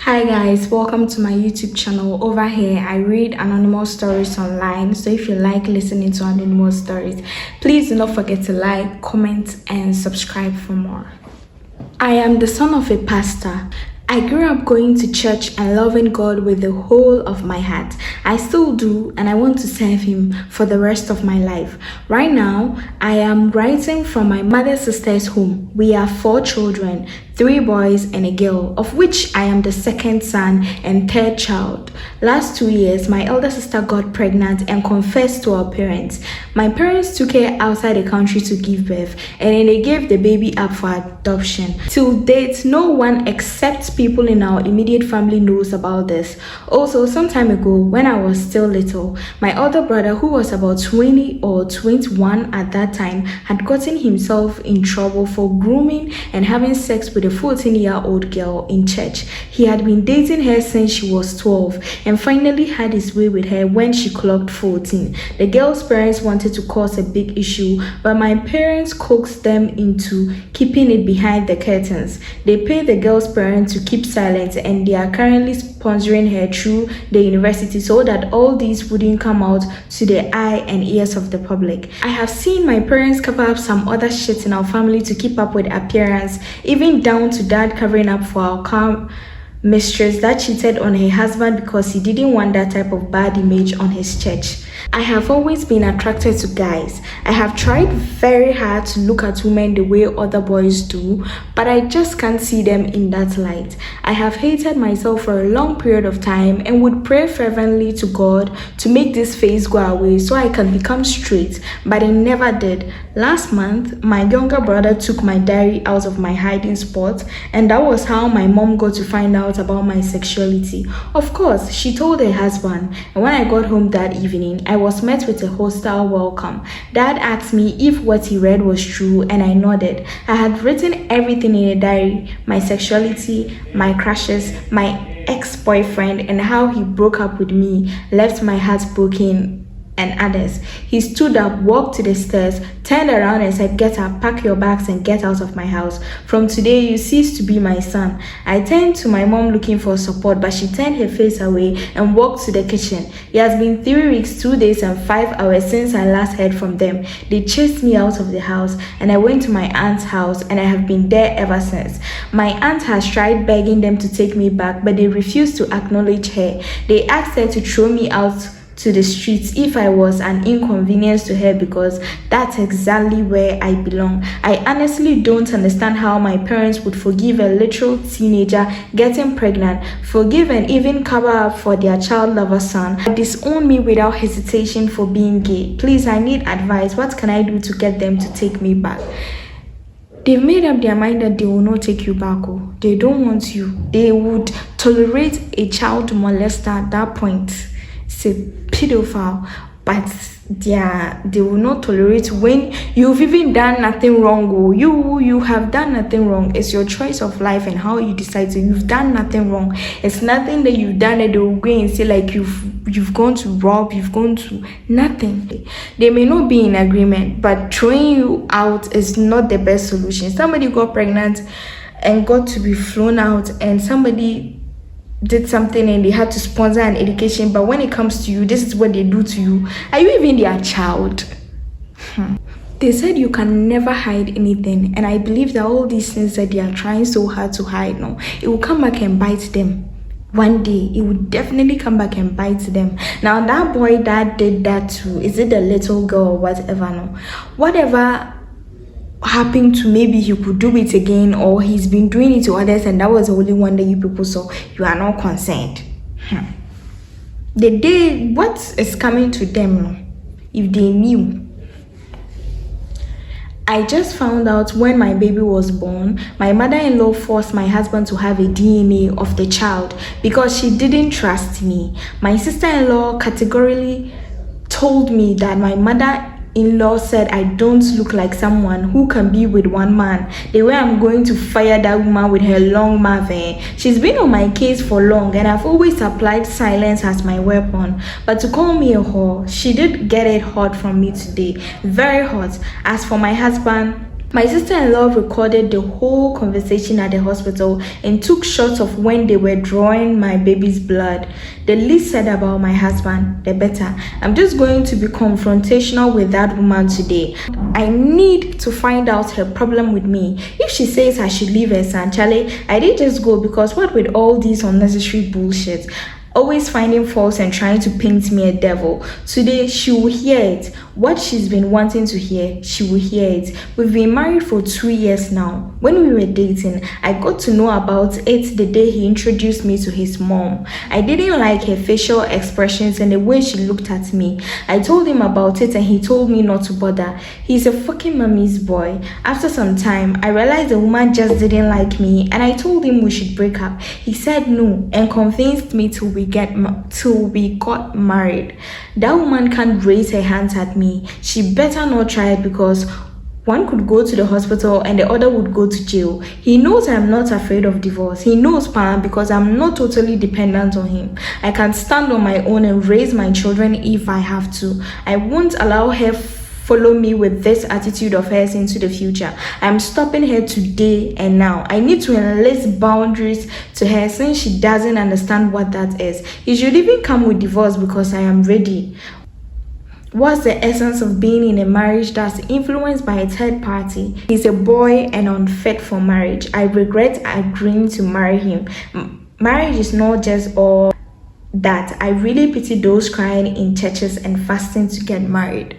Hi guys, welcome to my YouTube channel. Over here I read anonymous stories online, so if you like listening to anonymous stories, please do not forget to like, comment and subscribe for more. I am the son of a pastor. I grew up going to church and loving God with the whole of my heart. I still do, and I want to serve Him for the rest of my life. Right now, I am writing from my mother's sister's home. We are 4 children, 3 boys and a girl, of which I am the second son and third child. Last 2 years, my elder sister got pregnant and confessed to our parents. My parents took her outside the country to give birth, and then they gave the baby up for adoption. Till date, no one except people in our immediate family knows about this. Also, some time ago, when I was still little, my older brother, who was about 20 or 21 at that time, had gotten himself in trouble for grooming and having sex with a 14-year-old girl in church. He had been dating her since she was 12 and finally had his way with her when she clocked 14. The girl's parents wanted to cause a big issue, but my parents coaxed them into keeping it behind the curtains. They paid the girl's parents to keep silent, and they are currently sponsoring her through the university so that all these wouldn't come out to the eye and ears of the public. I have seen my parents cover up some other shit in our family to keep up with appearance, even down to dad covering up for our car mistress that cheated on her husband because he didn't want that type of bad image on his church. I have always been attracted to guys. I have tried very hard to look at women the way other boys do, but I just can't see them in that light. I have hated myself for a long period of time and would pray fervently to God to make this phase go away so I can become straight, but it never did. Last month, my younger brother took my diary out of my hiding spot, and that was how my mom got to find out about my sexuality. Of course, she told her husband, and when I got home that evening, I was met with a hostile welcome. Dad asked me if what he read was true, and I nodded. I had written everything in a diary: my sexuality, my crushes, my ex-boyfriend, and how he broke up with me, left my heart broken, and others. He stood up, walked to the stairs, turned around and said, "Get up, pack your bags and get out of my house. From today, you cease to be my son." I turned to my mom looking for support, but she turned her face away and walked to the kitchen. It has been 3 weeks, 2 days and 5 hours since I last heard from them. They chased me out of the house and I went to my aunt's house, and I have been there ever since. My aunt has tried begging them to take me back, but they refused to acknowledge her. They asked her to throw me out to the streets if I was an inconvenience to her, because that's exactly where I belong. I honestly don't understand how my parents would forgive a literal teenager getting pregnant, forgive and even cover up for their child lover son, and disown me without hesitation for being gay. Please, I need advice. What can I do to get them to take me back? They've made up their mind that they will not take you back. Oh. They don't want you. They would tolerate a child molester at that point. It's a pedophile, but they will not tolerate when you've even done nothing wrong. Oh, you have done nothing wrong. It's your choice of life and how you decide to. You've done nothing wrong. It's nothing that you've done that they will go and say like you've gone to rob, you've gone to nothing. They may not be in agreement, but throwing you out is not the best solution. Somebody got pregnant and got to be flown out, and somebody did something and they had to sponsor an education, but when it comes to you, this is what they do to you. Are you even their child? They said you can never hide anything, and I believe that all these things that they are trying so hard to hide now, it will come back and bite them. One day it would definitely come back and bite them. Now that boy that did that to, is it the little girl or whatever? No, whatever happened to, maybe he could do it again, or he's been doing it to others and that was the only one that you people saw. You are not concerned. The day what is coming to them, if they knew. I just found out when my baby was born, my mother-in-law forced my husband to have a DNA of the child because she didn't trust me. My sister-in-law categorically told me that my mother-in-law said I don't look like someone who can be with one man. The way I'm going to fire that woman with her long mouth. She's been on my case for long, and I've always applied silence as my weapon. But to call me a whore, she did get it hot from me today. Very hot. As for my husband, My sister-in-law recorded the whole conversation at the hospital and took shots of when they were drawing my baby's blood. The least said about my husband, the better. I'm just going to be confrontational with that woman today. I need to find out her problem with me. If she says I should leave her son, Charlie, I did just go because what with all these unnecessary bullshit? Always finding faults and trying to paint me a devil. Today, she will hear it. What she's been wanting to hear, she will hear it. We've been married for 2 years now. When we were dating, I got to know about it the day he introduced me to his mom. I didn't like her facial expressions and the way she looked at me. I told him about it and he told me not to bother. He's a fucking mommy's boy. After some time, I realized the woman just didn't like me and I told him we should break up. He said no and convinced me till we got married. That woman can't raise her hands at me. She better not try it because one could go to the hospital and the other would go to jail. He knows I'm not afraid of divorce. He knows because I'm not totally dependent on him. I can stand on my own and raise my children if I have to. I won't allow her follow me with this attitude of hers into the future. I'm stopping her today and now. I need to enlist boundaries to her since she doesn't understand what that is. He should even come with divorce because I am ready. What's the essence of being in a marriage that's influenced by a third party? He's a boy and unfit for marriage. I regret agreeing to marry him. Marriage is not just all that. I really pity those crying in churches and fasting to get married.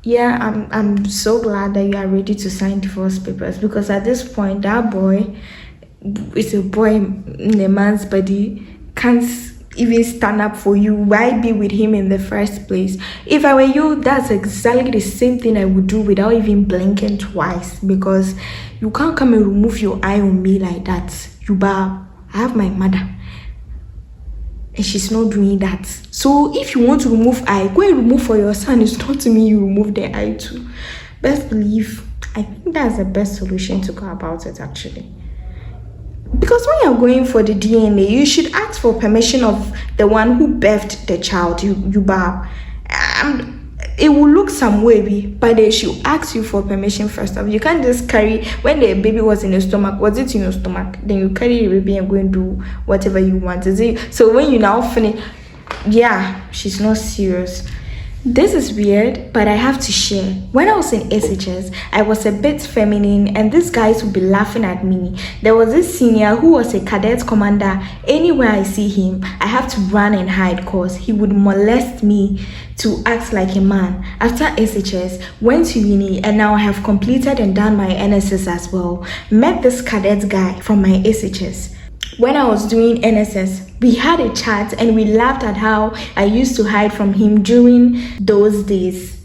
Yeah, I'm so glad that you are ready to sign divorce papers because at this point, that boy is a boy in a man's body, can't even stand up for you. Why be with him in the first place? If I were you, that's exactly the same thing I would do without even blinking twice because you can't come and remove your eye on me like that. I have my mother and she's not doing that. So if you want to remove eye, go and remove for your son. It's not to me you remove the eye too. Best believe, I think that's the best solution to go about it actually. Because when you're going for the DNA, you should ask for permission of the one who birthed the child. It will look some way, but they should ask you for permission first off. You can't just carry, when the baby was in your stomach, was it in your stomach? Then you carry the baby and go and do whatever you want. Is it? So when you now finish, yeah, she's not serious. This is weird, but I have to share. When I was in SHS, I was a bit feminine and these guys would be laughing at me. There was this senior who was a cadet commander. Anywhere I see him, I have to run and hide cause he would molest me to act like a man. After SHS, went to uni and now I have completed and done my NSS as well. Met this cadet guy from my SHS. When I was doing NSS, we had a chat and we laughed at how I used to hide from him during those days.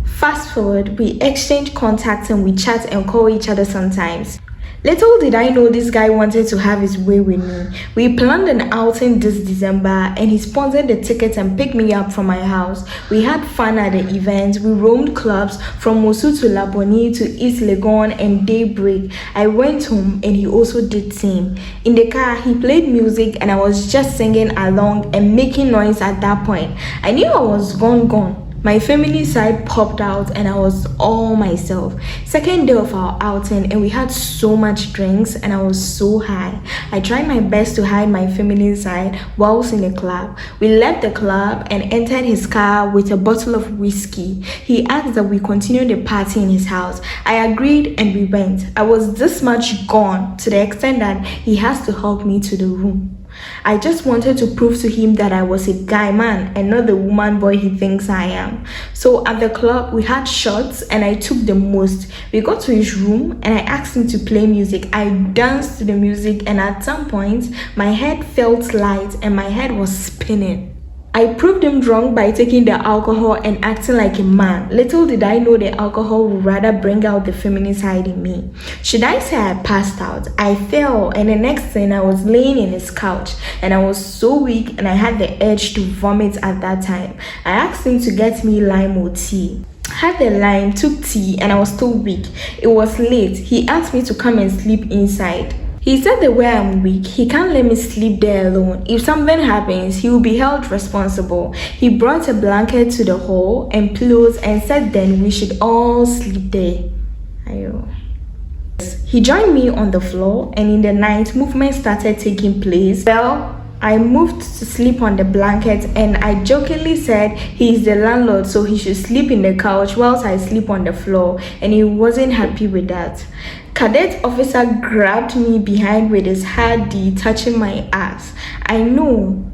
Fast forward, we exchanged contacts and we chat and call each other sometimes. Little did I know this guy wanted to have his way with me. We planned an outing this December and he sponsored the tickets and picked me up from my house. We had fun at the event. We roamed clubs from Mosu to Laboni to East Legon and Daybreak. I went home and he also did same. In the car, he played music and I was just singing along and making noise at that point. I knew I was gone. My feminine side popped out and I was all myself. Second day of our outing and we had so much drinks and I was so high. I tried my best to hide my feminine side whilst in the club. We left the club and entered his car with a bottle of whiskey. He asked that we continue the party in his house. I agreed and we went. I was this much gone to the extent that he has to help me to the room. I just wanted to prove to him that I was a guy man and not the woman boy he thinks I am. So at the club, we had shots and I took the most. We got to his room and I asked him to play music. I danced to the music and at some point, my head felt light and my head was spinning. I proved him wrong by taking the alcohol and acting like a man. Little did I know the alcohol would rather bring out the feminine side in me. Should I say I passed out? I fell and the next thing I was laying in his couch and I was so weak and I had the urge to vomit at that time. I asked him to get me lime or tea. Had the lime, took tea and I was still weak. It was late. He asked me to come and sleep inside. He said the way I'm weak, he can't let me sleep there alone. If something happens, he will be held responsible. He brought a blanket to the hall and pillows and said then we should all sleep there. Ayo. He joined me on the floor, and in the night, movement started taking place. Well, I moved to sleep on the blanket, and I jokingly said he is the landlord, so he should sleep in the couch whilst I sleep on the floor, and he wasn't happy with that. Cadet officer grabbed me behind with his hard D, touching my ass. I know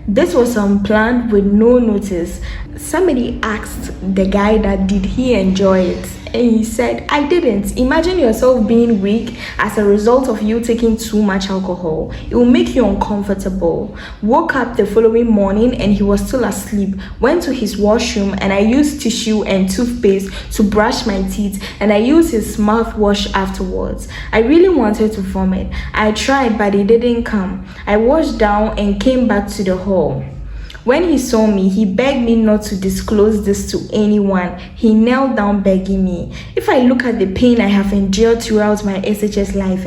this was unplanned with no notice. Somebody asked the guy that did he enjoy it, and he said, I didn't. Imagine yourself being weak as a result of you taking too much alcohol. It will make you uncomfortable. Woke up the following morning and he was still asleep. Went to his washroom and I used tissue and toothpaste to brush my teeth, and I used his mouthwash afterwards. I really wanted to vomit. I tried, but it didn't come. I washed down and came back to the hall. When he saw me, he begged me not to disclose this to anyone. He knelt down begging me. If I look at the pain I have endured throughout my SHS life,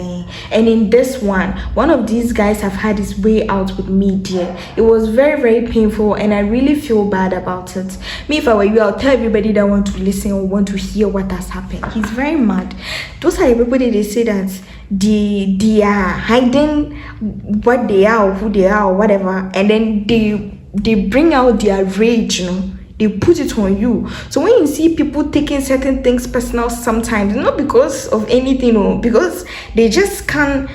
and in this one of these guys have had his way out with me, dear. It was very, very painful, and I really feel bad about it. Me, if I were you, I'll tell everybody that want to listen or want to hear what has happened. He's very mad. Those are the people that they say that they are hiding what they are or who they are or whatever, and then they bring out their rage, they put it on you. So when you see people taking certain things personal sometimes, not because of anything, because they just can't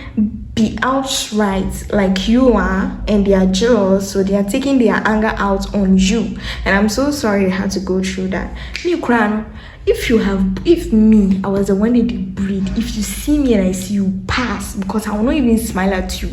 be outright like you are, and they are jealous, so they are taking their anger out on you. And I'm so sorry you had to go through that. Me crying. If me, I was the one that did breathe. If you see me and I see you pass, because I will not even smile at you.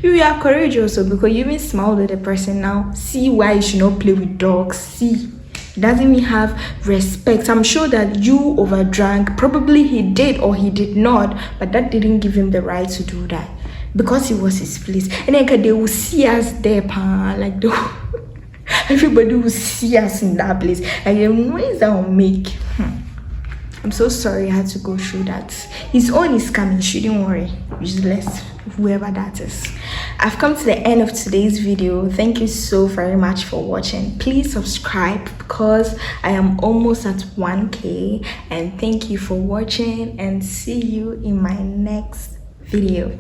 You are courageous, so because you even smiled at the person now. See why you should not play with dogs. See, doesn't even have respect. I'm sure that you overdrank. Probably he did or he did not, but that didn't give him the right to do that because it was his place. And then they will see us there, like the. Everybody will see us in that place. Like the noise that will make. I'm so sorry I had to go through that. His own is coming, shouldn't worry. Useless, whoever that is. I've come to the end of today's video. Thank you so very much for watching. Please subscribe because I am almost at 1K. And thank you for watching, and see you in my next video.